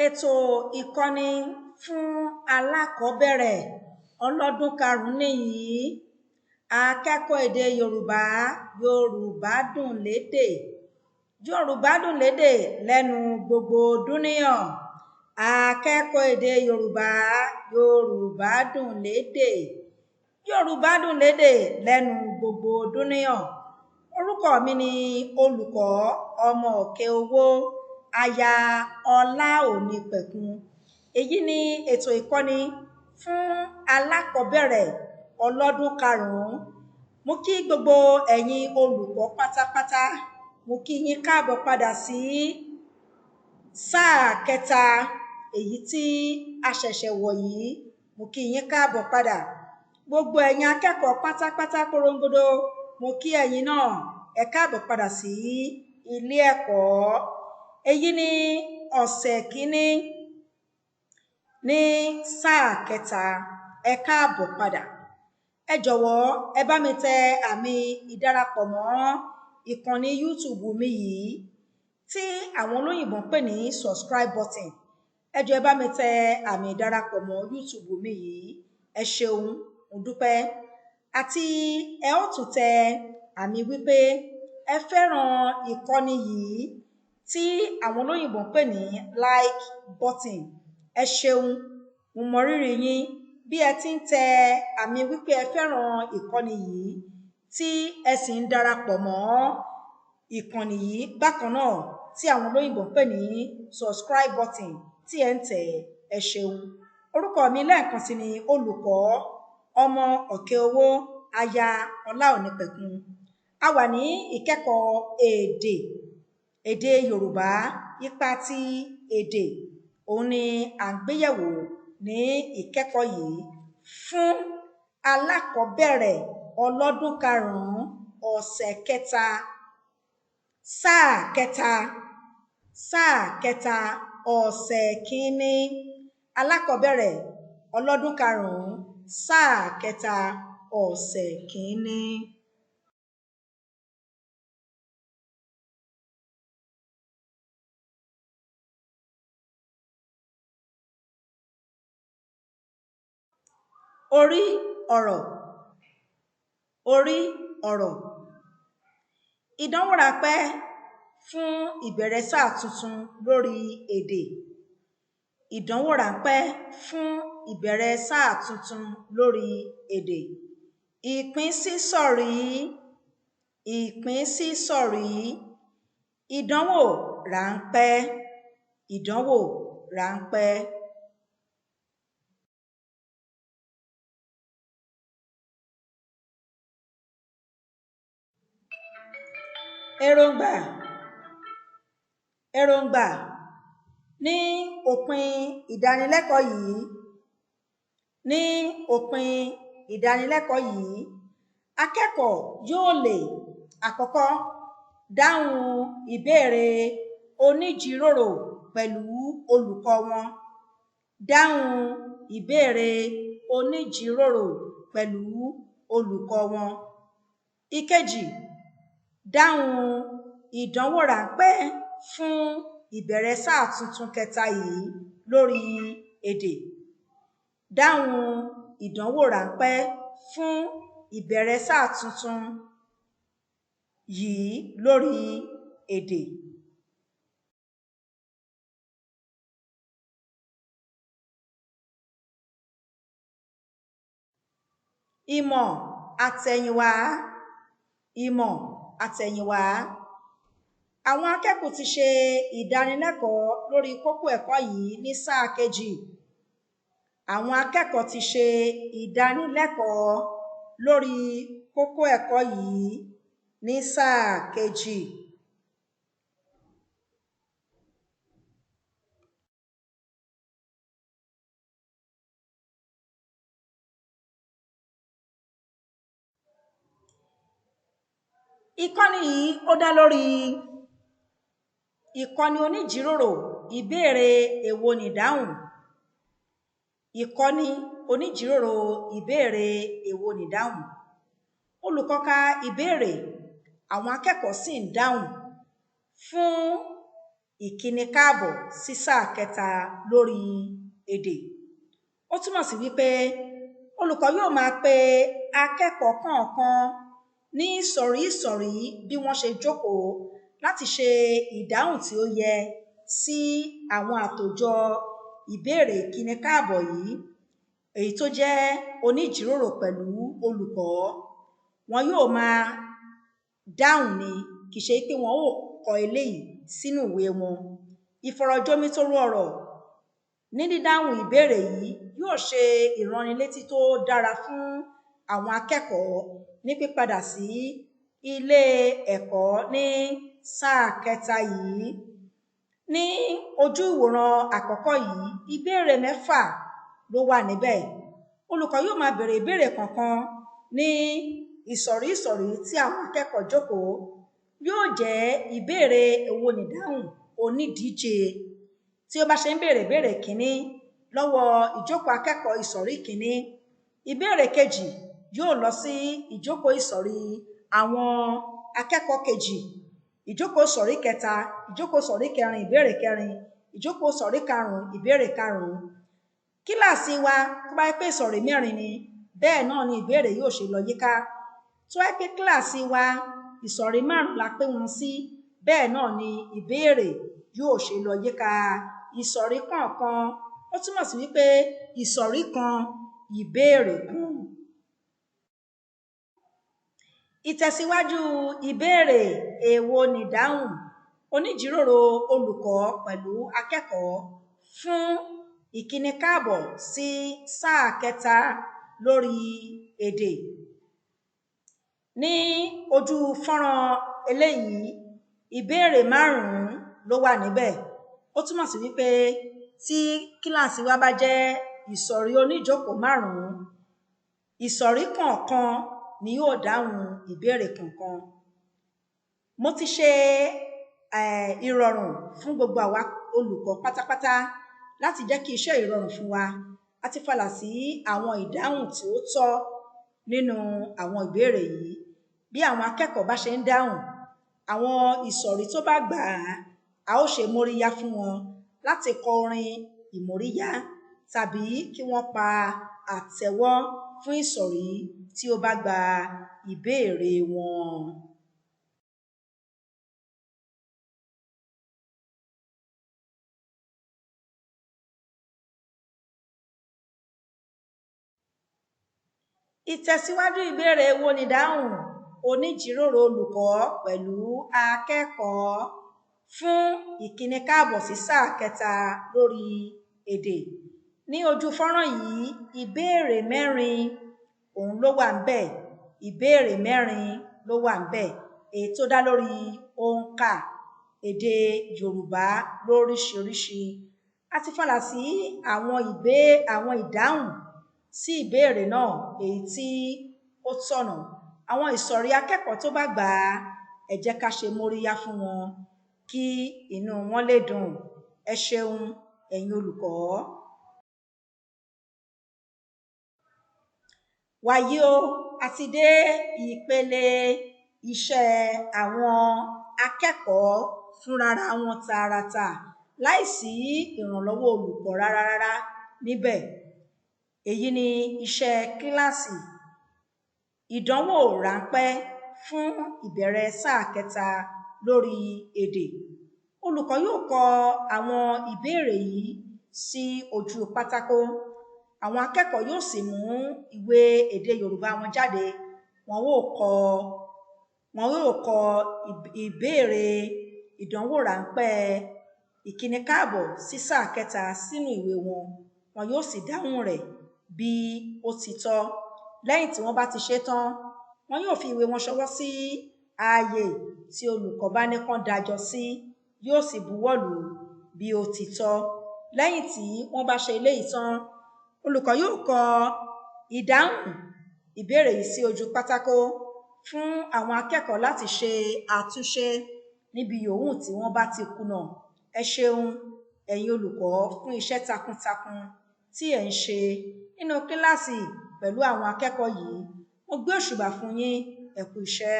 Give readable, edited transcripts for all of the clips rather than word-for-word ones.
Ètò ìkọ́ni fún alákọ̀ọ́bẹ̀rẹ̀ ọlọ́dún karùn-ún nìyí. Akẹ́kọ̀ọ́ èdè Yorùbá, Yorùbá dùn lédè. Yorùbá dùn lédè lẹ́nu gbogbo dúníyàn. Akẹ́kọ̀ọ́ èdè Yorùbá, Yorùbá dùn lédè. Yorùbá dùn lédè lẹ́nu gbogbo dúníyàn. Orúkọ mi ni olùkọ́ ọmọ òkè owó, aya Ọláònípẹ̀kun. Èyí ni ètò ìkọ́ni fún alákọ̀ọ́bẹ̀rẹ̀ ọlọ́dún karùn-ún. Mo kí gbogbo ẹ̀yin olùkọ́ pátápátá. Mo kí yín káàbọ̀ padà sí sáà kẹta èyí tí a ṣẹ̀ṣẹ̀ wọ̀ yìí. Mo kí yín káàbọ̀ padà. Gbogbo ẹ̀yin akẹ́kọ̀ọ́ pátápátá porongodo, mo kí ẹ̀yin náà ẹ káàbọ̀ padà sí ilé ẹ̀kọ́. Èyí ni ọ̀sẹ̀ kìíní ní sáà kẹta. Ẹ káàbọ̀ padà. Ẹ jọ̀wọ́ ẹ bá mi tẹ àmì ìdárapọ̀ mọ́ ìkànnì YouTube mi yìí tí àwọn olóyìnbó ń pè ní subscribe button. Ẹ jọ̀ọ́ ẹ bá mi tẹ àmì ìdárapọ̀ mọ́ YouTube mi yìí. Ẹ ṣeun, mo dúpẹ́. Àti ẹ ó tún tẹ àmì wípé ẹ fẹ́ràn ìkọ́ni yìí tí àwọn olóyìnbó ń pè ní like button. Ẹ ṣeun, mo mọ rírì yín bí ẹ ti ń tẹ àmì wípé ẹ fẹ́ràn ìkọ́ni yìí tí ẹ sì ń darapọ̀ mọ́ ìkànnì yìí bákan náà tí àwọn olóyìnbó ń pè ní subscribe button tí ẹ ń tẹ̀. Ẹ ṣeun. Orúkọ mi lẹ́ẹ̀kan sí ni olùkọ́ ọmọ òkè owó, aya Ọláònípẹ̀kun. A wà ní ìkẹ́kọ̀ọ́ èdè Yorùbá. Ipa ti èdè òun ni à ń gbéyẹ̀wò ní ìkẹ́kọ̀ọ́ yìí fún alákọ̀ọ́bẹ̀rẹ̀ ọlọ́dún karùn-ún ọ̀sẹ̀ kẹta, sáà kẹta ọ̀sẹ̀ kìíní. Alákọ̀ọ́bẹ̀rẹ̀ ọlọ́dún karùn-ún sáà kẹta ọ̀sẹ̀ kìíní. Orí ọ̀rọ̀. Ìdánwò ráńpẹ́ fún ìbẹ̀rẹ̀ sáà tuntun lórí èdè. Ìdánwò ráńpẹ́ fún ìbẹ̀rẹ̀ sáà tuntun lórí èdè. Ìpínsísọ̀rí. Ìdánwò ráńpẹ́. Èròǹgbà. Ní òpin ìdánilẹ́kọ̀ọ́ yìí, akẹ́kọ̀ọ́ yóò lè àkọ́kọ́ dáhùn ìbéèrè oníjíròrò pẹ̀lú olùkọ́ wọn. Ìkejì, dáhùn ìdánwò ráńpẹ́ fún ìbẹ̀rẹ̀ sáà tuntun kẹta yìí lórí èdè. Dáhùn ìdánwò ráńpẹ́ fún ìbẹ̀rẹ̀ sáà tuntun yìí lórí èdè. Ìmọ̀ àtẹ̀yìnwá. Àwọn akẹ́kọ̀ọ́ ti ṣe ìdánilẹ́kọ̀ọ́ lórí kókó ẹ̀kọ́ yìí ní sáà kejì. Ìkọ́ni yìí ó dá lórí ìkọ́ni oníjíròrò ìbéèrè èwo nìdáhùn. Olùkọ́ ka ìbéèrè, àwọn akẹ́kọ̀ọ́ sì ń dáhùn. Fún ìkíni káàbọ̀ sí sáà kẹta lórí èdè. Ó túmọ̀ sí wípé olùkọ́ yóò máa pe akẹ́kọ̀ọ́ kọ̀ọ̀kan ní ìsọ̀rí ìsọ̀rí bí wọ́n ṣe jókòó láti ṣe ìdáhùn tí ó yẹ sí àwọn àtòjọ ìbéèrè ìkíni káàbọ̀ yìí, èyí tó jẹ́ oníjíròrò pẹ̀lú olùkọ́. Wọn yóò máa dáhùn ni, kì í ṣe pé wọn ó kọ eléyìí sínú ìwé wọn. Ìfọ̀rọ̀jomitoro ọ̀rọ̀ ní dídáhùn ìbéèrè yìí yóò ṣe ìránnilétí tó dára fún àwọn akẹ́kọ̀ọ́ ní pípadà sí ilé ẹ̀kọ́ ní sáà kẹta yìí. Ní ojú ìwòran àkọ́kọ́ yìí, ìbéèrè 6 ló wà níbẹ̀. Olùkọ́ yóò máa béèrè ìbéèrè kọ̀ọ̀kan ní ìsọ̀rí ìsọ̀rí tí àwọn akẹ́kọ̀ọ́ jókòó. Yóò jẹ́ ìbéèrè èwo nìdáhùn onídíje. Tí ó bá ṣe ń béèrè ìbéèrè kìíní lọ́wọ́ ìjókòó akẹ́kọ̀ọ́ ìsọ̀rí kìíní, ìbéèrè kejì yóò lọ sí ìjókòó ìsọ̀rí àwọn akẹ́kọ̀ọ́ kejì, ìjókòó ìsọ̀rí kẹta, ìjókòó ìsọ̀rí kẹrin, ìbéèrè kẹrin, ìjókòó ìsọ̀rí karùn-ún, ìbéèrè karùn-ún. Kíláàsì wa tó bá pé ìsọ̀rí 4 ni, bẹ́ẹ̀ náà ni ìbéèrè yóò ṣe lọ yíká. Tó bá pé kíláàsì wa ìsọ̀rí 5 la pé wọn sí, bẹ́ẹ̀ náà ni ìbéèrè yóò ṣe lọ yíká ìsọ̀rí kọ̀ọ̀kan. Ó túmọ̀ sí wípé ìsọ̀rí kan, ìbéèrè kan. Ìtẹ̀síwájú ìbéèrè èwo nìdáhùn oníjíròrò olùkọ́ pẹ̀lú akẹ́kọ̀ọ́ fún ìkíni káàbọ̀ sí sáà kẹta lórí èdè. Ní ojú fọ́nrán eléyìí, ìbéèrè 5 ló wà níbẹ̀. Ó túmọ̀ sí wípé tí kíláàsì wa bá jẹ́ ìsọ̀rí oníjókòó 5, ìsọ̀rí kọ̀ọ̀kan ni yóò dáhùn ìbéèrè kọ̀ọ̀kan. Mo ti ṣe ìrọ̀rùn fún gbogbo àwa olùkọ́ pátápátá láti jẹ́ kí iṣẹ́ ìrọ̀rùn fún wa. A ti falà sí àwọn ìdáhùn tí ó tọ́ nínú àwọn ìbéèrè yìí. Bí àwọn akẹ́kọ̀ọ́ bá ṣe ń dáhùn, àwọn ìsọ̀rí tó bá gbà á ó ṣe móríyá fún wọn láti kọ orin ìmóríyá tàbí kí wọ́n pa àtẹ́wọ́ fún ìsọ̀rí tí ó bá gba ìbéèrè wọn. Ìtẹ̀síwájú ìbéèrè èwo nìdáhùn oníjíròrò olùkọ́ pẹ̀lú akẹ́kọ̀ọ́ fún ìkíni káàbọ̀ sí sáà kẹta lórí èdè. Ní ojú fọ́nrán yìí, ìbéèrè 4 òun ló wà ńbẹ̀. Ìbéèrè 4 ló wà ńbẹ̀, èyí tó dá lórí òǹkà èdè Yorùbá lóríṣiríṣi. A ti falà sí àwọn ìdáhùn sí ìbéèrè náà èyí tí ó tọ̀nà. Àwọn ìsọ̀rí akẹ́kọ̀ọ́ tó bá gbà á, ẹ jẹ́ ká ṣe móríyá fún wọn kí inú wọn lè dùn. Ẹ ṣeun, ẹ̀yin olùkọ́. Wàyí o, a ti dé ìpele iṣẹ́ àwọn akẹ́kọ̀ọ́ fúnrara wọn tààràtà láìsí ìrànlọ́wọ́ olùkọ́ rárá níbẹ̀. Èyí ni iṣẹ́ kíláàsì. Ìdánwò ráńpẹ́ fún ìbẹ̀rẹ̀ sáà kẹta lórí èdè. Olùkọ́ yóò kọ àwọn ìbéèrè yìí sí ojú pátákó. Àwọn akẹ́kọ̀ọ́ yóò sì mú ìwé èdè Yorùbá wọn jáde. Wọn yóò kọ ìbéèrè ìdánwò ráńpẹ́ ìkíni káàbọ̀ sí sáà kẹta sínú ìwé wọn. Wọn yóò sì dáhùn rẹ̀ bí ó ti tọ́. Lẹ́yìn tí wọ́n bá ti ṣe tán, wọn yóò fi ìwé wọn ṣọwọ́ sí ààyè tí olùkọ́ bá ní kán dájọ́ sí, yóò sì buwọ́lù bí ó ti tọ́. Lẹ́yìn tí wọ́n bá ṣe eléyìí tán, olùkọ́ yóò kọ ìdáhùn ìbéèrè yìí sí ojú pátákó fún àwọn akẹ́kọ̀ọ́ láti ṣe àtúnṣe níbi yòówù tí wọ́n bá ti kùnà. Ẹ ṣeun, ẹ̀yin olùkọ́, fún iṣẹ́ takuntakun tí ẹ̀ ń ṣe nínú kíláàsì pẹ̀lú àwọn akẹ́kọ̀ọ́ yìí. Mo gbé òṣùbà fún yín, ẹ kú iṣẹ́.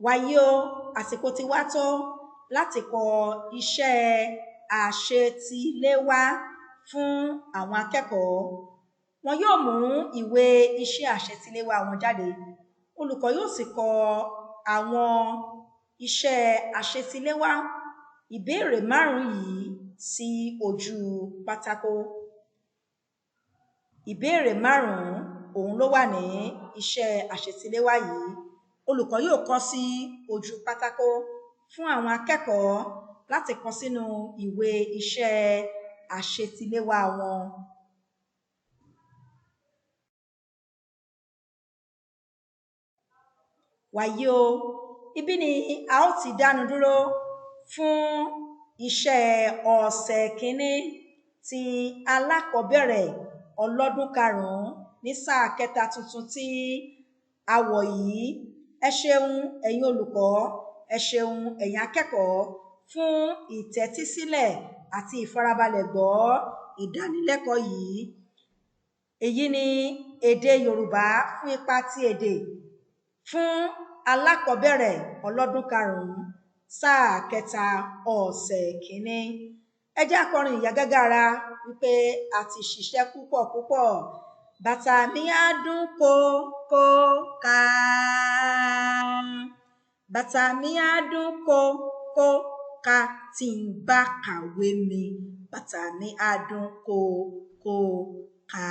Wàyí o, àsìkò ti wá tó láti kọ iṣẹ́ àṣetiléwá fún àwọn akẹ́kọ̀ọ́. Wọn yóò mú ìwé iṣẹ́ àṣetiléwá wọn jáde. Olùkọ́ yóò sì kọ àwọn iṣẹ́ àṣetiléwá ìbéèrè 5 yìí sí ojú pátákó. Ìbéèrè 5 òun ló wà ní iṣẹ́ àṣetiléwá yìí. Olùkọ́ yóò kọ sí ojú pátákó fún àwọn akẹ́kọ̀ọ́ láti kọ sínú ìwé iṣẹ́ àṣetiléwá wọn. Wàyí o, ibí ni a ó ti dánu dúró fún iṣẹ́ ọ̀sẹ̀ kìíní ti alákọ̀ọ́bẹ̀rẹ̀ ọlọ́dún karùn-ún ní sáà kẹta tuntun tí a wọ̀ yìí. Ẹ ṣeun ẹ̀yin olùkọ́, ẹ ṣeun ẹ̀yin akẹ́kọ̀ọ́ fún ìtẹ́tísílẹ̀ àti ìfarabalẹ̀ gbọ́ ìdánilẹ́kọ̀ọ́ yìí. Èyí ni èdè Yorùbá fún ipa ti èdè fún alákọ̀ọ́bẹ̀rẹ̀ ọlọ́dún karùn-ún sáà kẹta ọ̀sẹ̀ kìíní. Ẹ jẹ́ akọrin ìyágágára wípé a ti ṣiṣẹ́ púpọ̀. Bàtà mi á dún kókó ká. Bàtà mi á dún kókó ká tí ń bá kàwé mi. Bàtà mi á dún kókó ká.